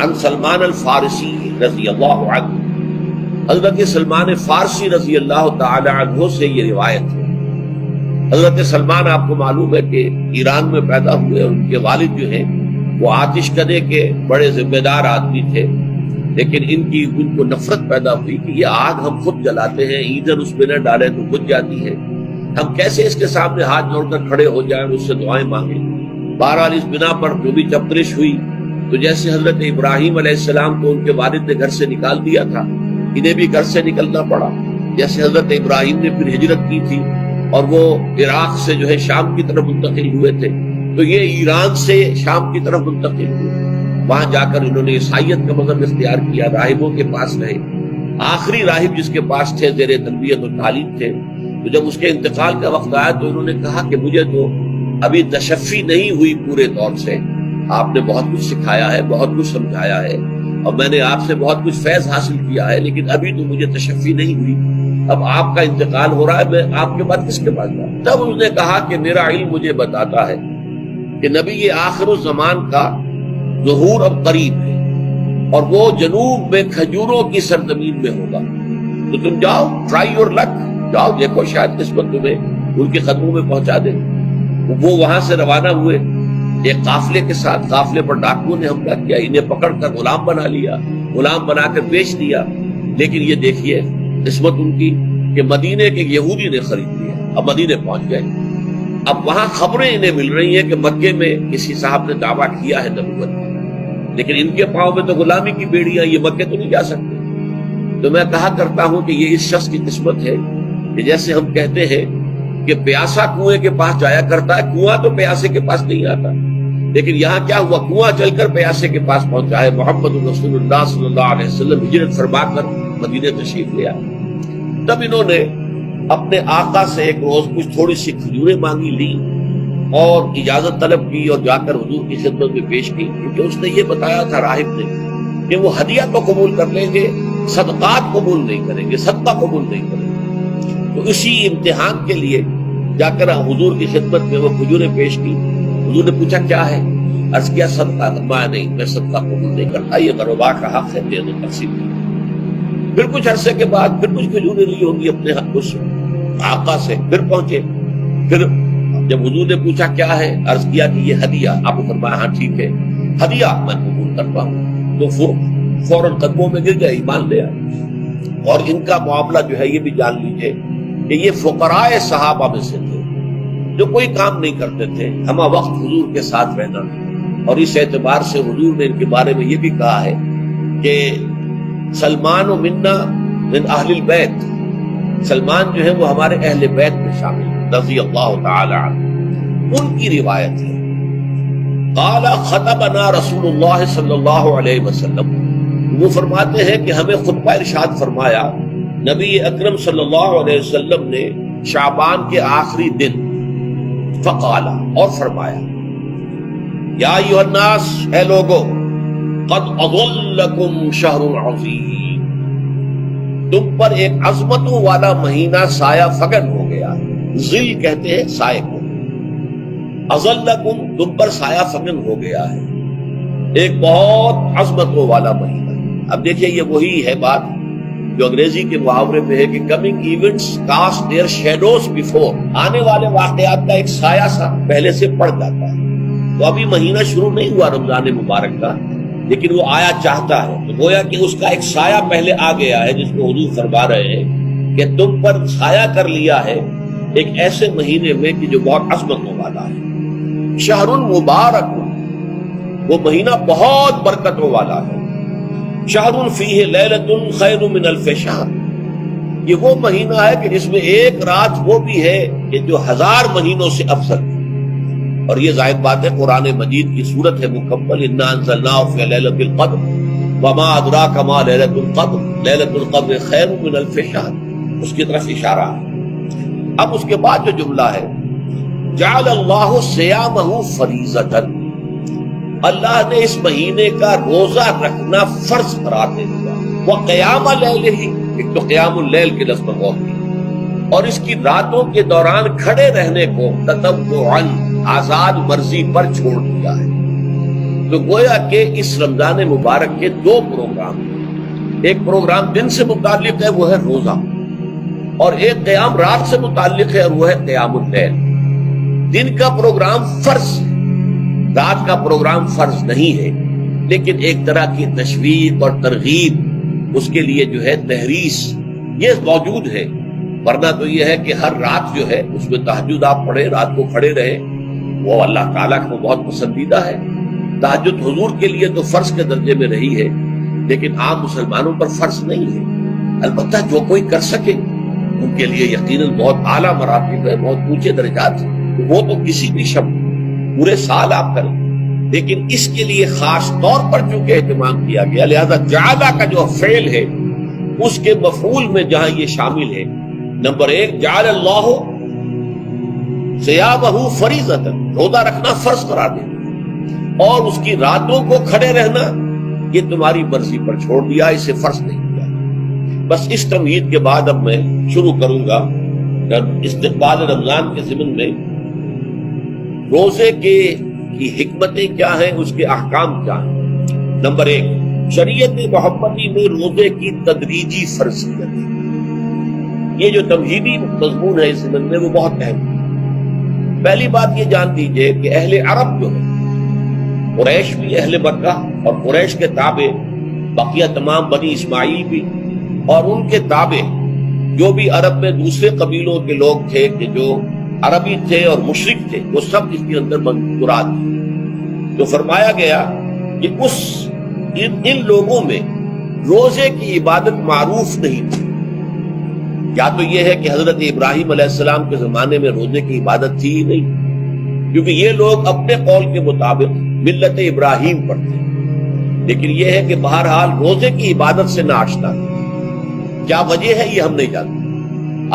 عن سلمان الفارسی رضی اللہ عنہ، حضرت سلمان فارسی رضی اللہ تعالی عنہ سے یہ روایت ہے۔ حضرت سلمان آپ کو معلوم ہے کہ ایران میں پیدا ہوئے، اور ان کے والد جو ہیں وہ آتش کدے کے بڑے ذمہ دار آدمی تھے، لیکن ان کو نفرت پیدا ہوئی کہ یہ آگ ہم خود جلاتے ہیں، ایندھن اس میں نہ ڈالیں تو بجھ جاتی ہے، ہم کیسے اس کے سامنے ہاتھ جوڑ کر کھڑے ہو جائیں، اس سے دعائیں مانگیں۔ بہرحال اس بنا پر جو بھی چپرش ہوئی، تو جیسے حضرت ابراہیم علیہ السلام کو ان کے والد نے گھر سے نکال دیا تھا، انہیں بھی گھر سے نکلنا پڑا۔ جیسے حضرت ابراہیم نے پھر ہجرت کی تھی اور وہ عراق سے جو ہے شام کی طرف منتقل ہوئے تھے، تو یہ ایران سے شام کی طرف منتقل ہوئے، وہاں جا کر انہوں نے عیسائیت کا مذہب اختیار کیا، راہبوں کے پاس رہے۔ آخری راہب جس کے پاس تھے، زیر تربیت و تعلیم تھے، تو جب اس کے انتقال کا وقت آیا تو انہوں نے کہا کہ مجھے تو ابھی تشفی نہیں ہوئی پورے طور سے، آپ نے بہت کچھ سکھایا ہے، بہت کچھ سمجھایا ہے، اور میں نے آپ سے بہت کچھ فیض حاصل کیا ہے، لیکن ابھی تو مجھے تشفی نہیں ہوئی، اب آپ کا انتقال ہو رہا ہے، میں آپ کے بعد کس کے پاس جاؤں؟ تب اس نے کہا کہ میرا علم مجھے بتاتا ہے کہ نبی یہ آخر الزمان کا ظہور اب قریب ہے، اور وہ جنوب میں کھجوروں کی سرزمین میں ہوگا، تو تم جاؤ، ٹرائی یور لک، جاؤ دیکھو شاید قسمت تمہیں ان کے قدموں میں پہنچا دے۔ وہ وہاں سے روانہ ہوئے ایک قافلے کے ساتھ، قافلے پر ڈاکوؤں نے حملہ کیا، انہیں پکڑ کر غلام بنا لیا، غلام بنا کر بیچ دیا، لیکن یہ دیکھیے قسمت ان کی کہ مدینے کے یہودی نے خرید لیا، اب مدینے پہنچ گئے۔ اب وہاں خبریں انہیں مل رہی ہیں کہ مکے میں کسی صاحب نے دعویٰ کیا ہے نبوت کا، لیکن ان کے پاؤں میں تو غلامی کی بیڑیاں، یہ مکے تو نہیں جا سکتے۔ تو میں کہا کرتا ہوں کہ یہ اس شخص کی قسمت ہے کہ جیسے ہم کہتے ہیں کہ پیاسا کنویں کے پاس جایا کرتا ہے، کنواں تو پیاسے کے پاس نہیں آتا، لیکن یہاں کیا ہوا، کنواں چل کر پیاسے کے پاس پہنچا ہے۔ محمد رسول اللہ صلی اللہ علیہ وسلم ہجرت فرما کر مدینے تشریف لے آئے۔ تب انہوں نے اپنے آقا سے ایک روز کچھ تھوڑی سی کھجوریں مانگی، لی اور اجازت طلب کی اور جا کر حضور کی خدمت میں پیش کی، کیونکہ اس نے یہ بتایا تھا راہب نے کہ وہ ہدیہ تو قبول کر لیں گے، صدقات قبول نہیں کریں گے، صدقہ قبول نہیں کریں گے۔ تو اسی امتحان کے لیے جا کر حضور کی خدمت میں وہ کھجوریں پیش کی۔ حضور نے پوچھا کیا ہے، عرض کیا صدقہ، فرمایا نہیں میں صدقہ قبول نہیں کرتا، یہ غربا کا حق ہے، دے دو تقسیم کی۔ پھر کچھ عرصے کے بعد پھر کچھ کھجوریں لی ہوگی اپنے اس آقا سے، پھر پہنچے، پھر جب حضور نے پوچھا کیا ہے، عرض کیا کہ یہ ہدیہ، آپ کو فرمایا ہاں ٹھیک ہے، ہدیہ میں قبول کرتا ہوں، تو فوراً قدموں میں گر گئے، ایمان لے آئے۔ اور ان کا معاملہ جو ہے یہ بھی جان لیجئے کہ یہ فقراء صحابہ میں سے تھے جو کوئی کام نہیں کرتے تھے، ہمہ وقت حضور کے ساتھ رہنا، اور اس اعتبار سے حضور نے ان کے بارے میں یہ بھی کہا ہے کہ سلمان و منا من اہل البیت، سلمان جو ہے وہ ہمارے اہل بیت میں شامل ہے رضی اللہ تعالی عنہ۔ ان کی روایت ہے قال خطبنا رسول اللہ صلی اللہ علیہ وسلم، وہ فرماتے ہیں کہ ہمیں خطبہ ارشاد فرمایا نبی اکرم صلی اللہ علیہ وسلم نے شعبان کے آخری دن، فقال، اور فرمایا یا ایھا الناس، اے لوگو، قد اظلکم شہر عظیم، تم پر ایک عظمتوں والا مہینہ سایہ فگن ہو گیا، ظل کہتے ہیں سائے کو، اظلکم تم پر سایہ فگن ہو گیا ہے، ایک بہت عظمتوں والا مہینہ۔ اب دیکھیے یہ وہی ہے بات جو انگریزی کے محاورے میں ہے کہ coming events cast their shadows before, آنے والے واقعات کا ایک سایہ سا پہلے سے پڑ جاتا ہے۔ تو ابھی مہینہ شروع نہیں ہوا رمضان مبارک کا، لیکن وہ آیا چاہتا ہے، تو گویا کہ اس کا ایک سایہ پہلے آ گیا ہے، جس کو حضور فرما رہے ہیں کہ تم پر سایہ کر لیا ہے ایک ایسے مہینے میں کہ جو بہت عظمتوں والا ہے۔ شہر مبارک، وہ مہینہ بہت برکتوں والا ہے۔ شہر فیہ لیلۃ خیر من الف شہر، یہ وہ مہینہ ہے کہ جس میں ایک رات وہ بھی ہے کہ جو 1000 مہینوں سے افضل ہے۔ اور یہ ظاہر بات ہے قرآن مجید کی صورت ہے مکمل، انا انزلناہ فی لیلۃ القدر وما ادراک ما لیلۃ القدر لیلۃ القدر خیر من الف شہر، اس کی طرف اشارہ ہے۔ اب اس کے بعد جو جملہ ہے جعل اللہ صیامہ فریضۃ، اللہ نے اس مہینے کا روزہ رکھنا فرض قرار دے دیا، وقیام اللیل، ایک تو قیام اللیل کے لفظ پر غور کی، اور اس کی راتوں کے دوران کھڑے رہنے کو تطوعاً، آزاد مرضی پر چھوڑ دیا ہے۔ تو گویا کہ اس رمضان مبارک کے دو پروگرام ہیں. ایک پروگرام دن سے متعلق ہے، وہ ہے روزہ، اور ایک قیام رات سے متعلق ہے، اور وہ ہے قیام اللیل. دن کا پروگرام فرض ہے، رات کا پروگرام فرض نہیں ہے، لیکن ایک طرح کی تشویق اور ترغیب، اس کے لیے جو ہے تحریص یہ موجود ہے. ورنہ تو یہ ہے کہ ہر رات جو ہے اس میں تہجد آپ پڑھیں، رات کو کھڑے رہیں، وہ اللہ تعالیٰ کو بہت پسندیدہ ہے. تہجد حضور کے لیے تو فرض کے درجے میں رہی ہے، لیکن عام مسلمانوں پر فرض نہیں ہے. البتہ جو کوئی کر سکے ان کے لیے یقیناً بہت اعلیٰ مراتب ہے، بہت اونچے درجات ہیں. وہ تو کسی بھی شب پورے سال آپ کریں، لیکن اس کے لیے خاص طور پر چونکہ اہتمام کیا گیا، لہذا جعلہ کا جو فعل ہے اس کے مفعول میں جہاں یہ شامل ہے، نمبر ایک جعل اللہ صیامہ فریضۃ، روزہ رکھنا فرض قرار دے، اور اس کی راتوں کو کھڑے رہنا یہ تمہاری مرضی پر چھوڑ دیا، اسے فرض نہیں کیا. بس اس تمہید کے بعد اب میں شروع کروں گا استقبال رمضان کے ضمن میں روزے کی حکمتیں کیا ہیں، اس کے احکام کیا ہیں. نمبر ایک، شریعت محمدی میں روزے کی تدریجی فرضیت. یہ جو تمہیدی مضمون ہے اس ضمن میں وہ بہت اہم ہے. پہلی بات یہ جان دیجئے کہ اہل عرب جو ہے، قریش بھی اہل مکہ اور قریش کے تابع بقیہ تمام بنی اسماعیل بھی، اور ان کے تابع جو بھی عرب میں دوسرے قبیلوں کے لوگ تھے کہ جو عربی تھے اور مشرک تھے، وہ سب اس کے اندر مذکورات تھے. تو فرمایا گیا کہ ان لوگوں میں روزے کی عبادت معروف نہیں تھی. یا تو یہ ہے کہ حضرت ابراہیم علیہ السلام کے زمانے میں روزے کی عبادت تھی ہی نہیں، کیونکہ یہ لوگ اپنے قول کے مطابق ملت ابراہیم پر تھے. لیکن یہ ہے کہ بہرحال روزے کی عبادت سے نہ آشنا تھے. کیا وجہ ہے یہ ہم نہیں جانتے.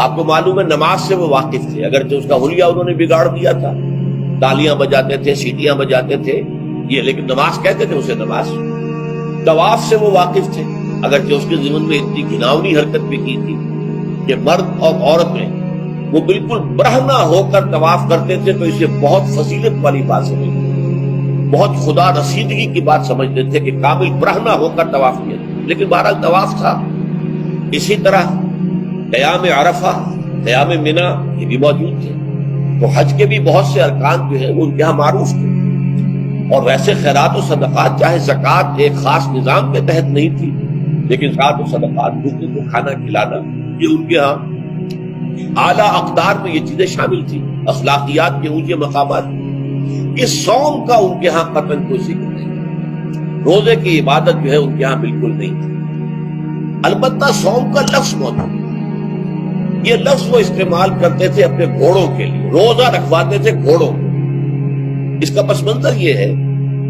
آپ کو معلوم ہے نماز سے وہ واقف تھے، اگرچہ اس کا حلیہ انہوں نے بگاڑ دیا تھا، تالیاں بجاتے تھے، سیٹیاں بجاتے تھے یہ، لیکن نماز کہتے تھے اسے نماز. طواف سے وہ واقف تھے، اگرچہ اس کے ضمن میں اتنی گھناؤنی حرکت بھی کی تھی کہ مرد اور عورتیں وہ بالکل برہنہ ہو کر طواف کرتے تھے، تو اسے بہت فضیلت والی بات سمجھتے، بہت خدا رسیدگی کی بات سمجھتے تھے کہ کامل برہنہ ہو کر طواف کیا. لیکن بہرحال طواف تھا. اسی طرح قیام عرفہ، قیام منی یہ بھی موجود تھے. تو حج کے بھی بہت سے ارکان جو ہیں وہ ان کے یہاں معروف تھے. اور ویسے خیرات و صدقات، چاہے زکوٰۃ ایک خاص نظام کے تحت نہیں تھی، لیکن خیرات و صدقات بھوکے کو کھانا کھلانا یہ ان کے یہاں اعلیٰ اقدار میں یہ چیزیں شامل تھی، اخلاقیات کے اونچے مقامات. اس صوم کا ان کے ہاں قطعاً کوئی ذکر نہیں. روزے کی عبادت جو ہے ان کے ہاں بالکل نہیں تھی. البتہ صوم کا لفظ موجود، یہ لفظ وہ استعمال کرتے تھے اپنے گھوڑوں کے لیے، روزہ رکھواتے تھے گھوڑوں. اس کا پس منظر یہ ہے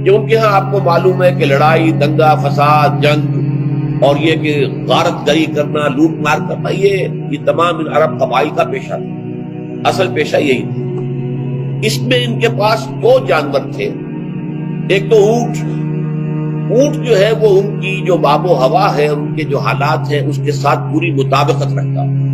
کہ ان کے ہاں آپ کو معلوم ہے کہ لڑائی، دنگا فساد، جنگ، اور یہ کہ غارت گری کرنا، لوٹ مار کرنا، یہ تمام ان عرب قبائل کا پیشہ تھا. اصل پیشہ یہی تھا. اس میں ان کے پاس دو جانور تھے. ایک تو اونٹ جو ہے وہ ان کی جو آب و ہوا ہے، ان کے جو حالات ہیں اس کے ساتھ پوری مطابقت رکھتا ہے.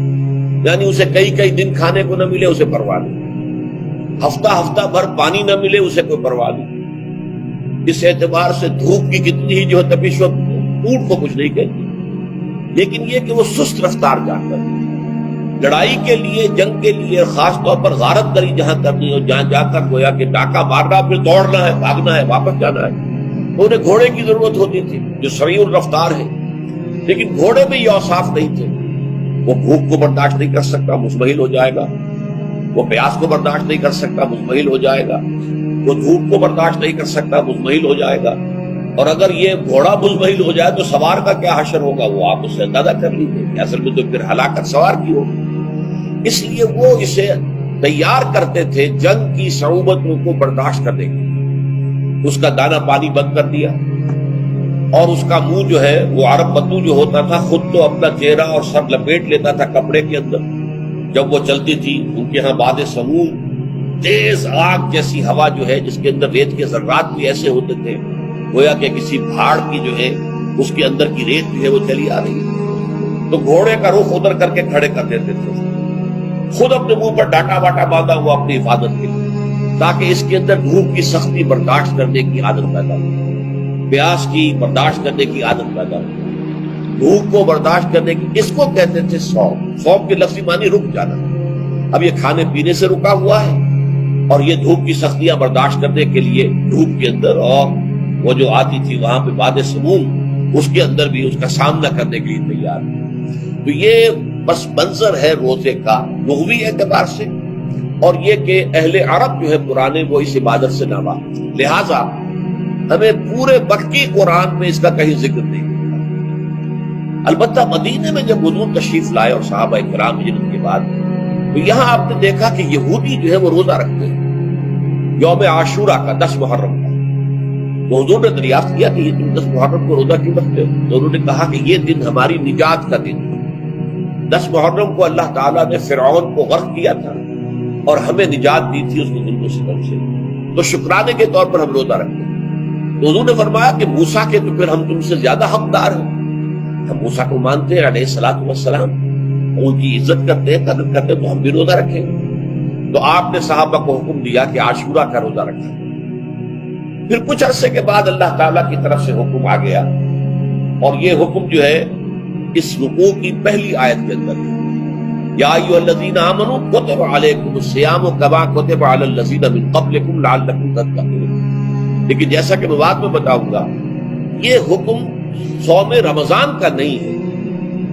یعنی اسے کئی دن کھانے کو نہ ملے اسے پرواہ نہیں، ہفتہ بھر پانی نہ ملے اسے کوئی پرواہ نہیں. اس اعتبار سے دھوپ کی کتنی ہی جو ہے تپش اونٹ کو کچھ نہیں کہتی. لیکن یہ کہ وہ سست رفتار جانور، لڑائی کے لیے، جنگ کے لیے، خاص طور پر غارت گری جہاں کرنی ہو، جہاں جا کر گویا کہ ڈاکہ مارنا، پھر دوڑنا ہے، بھاگنا ہے، واپس جانا ہے، تو انہیں گھوڑے کی ضرورت ہوتی تھی جو سریع الرفتار ہے. لیکن گھوڑے میں یہ اوصاف نہیں تھے. وہ بھوک کو برداشت نہیں کر سکتا، مزمحل ہو جائے گا. وہ پیاس کو برداشت نہیں کر سکتا، مزمحل ہو جائے گا. وہ دھوپ کو برداشت نہیں کر سکتا، مزمحل ہو جائے گا. اور اگر یہ گھوڑا مزمحل ہو جائے تو سوار کا کیا حشر ہوگا، وہ آپ اس سے اندازہ کر لیجیے کہ اصل میں تو پھر ہلاکت سوار کی ہوگی. اس لیے وہ اسے تیار کرتے تھے جنگ کی صعوبتوں کو برداشت کرنے کے لیے. اس کا دانا پانی بند کر دیا، اور اس کا منہ جو ہے وہ عرب بدو جو ہوتا تھا خود تو اپنا چہرہ اور سر لپیٹ لیتا تھا کپڑے کے اندر جب وہ چلتی تھی. ان کے ہاں باد سموم، تیز آگ جیسی ہوا جو ہے جس کے اندر ریت کے ذرات بھی ایسے ہوتے تھے گویا کہ کسی پہاڑ کی جو ہے اس کے اندر کی ریت جو ہے وہ چلی آ رہی ہے. تو گھوڑے کا رخ ادھر کر کے کھڑے کر دیتے تھے، خود اپنے منہ پر ڈاٹا واٹا باندھا ہوا اپنی حفاظت کے لیے، تاکہ اس کے اندر دھوپ کی سختی برداشت کرنے کی عادت پیدا ہو. پیاس کی برداشت کرنے کی عادت پیدا ہو، بھوک کو برداشت کرنے کی، اس کو کہتے تھے صوم۔ صوم کے لفظی معنی رک جانا۔ اب یہ کھانے پینے سے رکا ہوا ہے اور یہ دھوپ کی سختیاں برداشت کرنے کے لیے دھوپ کے اندر، اور وہ جو آتی تھی وہاں پہ باد سموم، اس کے اندر بھی اس کا سامنا کرنے کے لیے تیار ہے۔ تو یہ بس منظر ہے روزے کا لغوی اعتبار سے، اور یہ کہ اہل عرب جو ہے پرانے وہ اس عبادت سے ناواقف، لہذا ہمیں پورے مکی قرآن میں اس کا کہیں ذکر نہیں ہوتا۔ البتہ مدینے میں جب حضور تشریف لائے اور صحابہ کرام ہجرت کے بعد، تو یہاں آپ نے دیکھا کہ یہودی جو ہے وہ روزہ رکھتے ہیں یوم عاشورہ کا، 10 محرم کا۔ تو حضور نے دریافت کیا کہ یہ تم 10 محرم کو روزہ کیوں رکھتے ہو؟ تو انہوں نے کہا کہ یہ دن ہماری نجات کا دن ہے۔ 10 محرم کو اللہ تعالیٰ نے فرعون کو غرق کیا تھا اور ہمیں نجات دی تھی اس کے ظلم و ستم سے، تو شکرانے کے طور پر ہم روزہ رکھتے ہیں۔ تو حضور نے فرمایا کہ موسیٰ کے تو پھر ہم تم سے زیادہ حقدار ہیں، ہم موسیٰ کو مانتے ہیں علیہ الصلوۃ والسلام، ان کی عزت کرتے ہیں، قدر کرتے ہیں، تو ہم بھی روزہ رکھیں گے۔ تو آپ نے صحابہ کو حکم دیا کہ عاشورہ کا روزہ رکھیں۔ پھر کچھ عرصے کے بعد اللہ تعالیٰ کی طرف سے حکم آ گیا، اور یہ حکم جو ہے اس رکوع کی پہلی آیت کے اندر ہے، یا ایھا الذین آمنوا کتب علیکم الصیام کما کتب علی الذین من قبلکم لعلکم تتقون۔ لیکن جیسا کہ میں بعد میں بتاؤں گا، یہ حکم صوم رمضان کا نہیں ہے،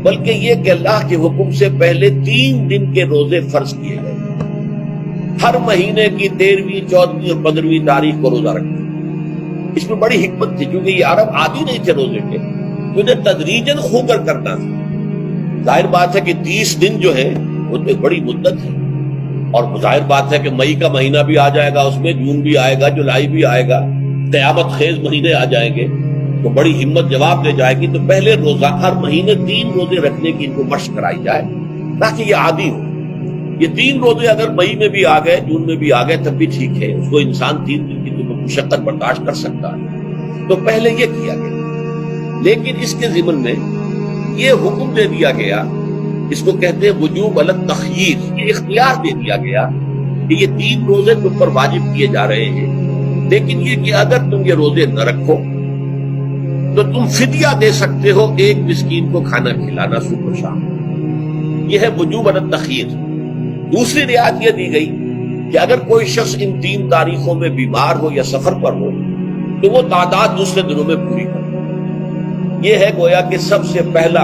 بلکہ یہ کہ اللہ کے حکم سے پہلے 3 دن کے روزے فرض کیے گئے۔ ہر مہینے کی 13ویں، 14ویں اور 15ویں تاریخ کو روزہ رکھنا۔ اس میں بڑی حکمت تھی، کیونکہ یہ عرب عادی نہیں تھے روزے کے، انہیں تدریجاً ہو کر کرنا تھا۔ ظاہر بات ہے کہ 30 دن جو ہے وہ تو ایک بڑی مدت ہے، اور ظاہر بات ہے کہ مئی کا مہینہ بھی آ جائے گا، اس میں جون بھی آئے گا، جولائی بھی آئے گا، قیامت خیز مہینے آ جائیں گے، تو بڑی ہمت جواب دے جائے گی۔ تو پہلے روزہ ہر مہینے 3 روزے رکھنے کی ان کو مشق کرائی جائے تاکہ یہ عادی ہو۔ یہ 3 روزے اگر مئی میں بھی آ گئے، جون میں بھی آ گئے، تب بھی ٹھیک ہے، اس کو انسان 3 دن کی تو مشقت برداشت کر سکتا ہے۔ تو پہلے یہ کیا گیا، لیکن اس کے ضمن میں یہ حکم دے دیا گیا، اس کو کہتے ہیں وجوب علی التخییر، یہ اختیار دے دیا گیا کہ یہ 3 روزے تم پر واجب کیے جا رہے ہیں، لیکن یہ کہ اگر تم یہ روزے نہ رکھو تو تم فدیہ دے سکتے ہو، 1 مسکین کو کھانا کھلانا صبح و شام۔ یہ ہے وجوب علی التخییر۔ دوسری رعایت یہ دی گئی کہ اگر کوئی شخص ان 3 تاریخوں میں بیمار ہو یا سفر پر ہو تو وہ تعداد دوسرے دنوں میں پوری کرے۔ یہ ہے گویا کہ سب سے پہلا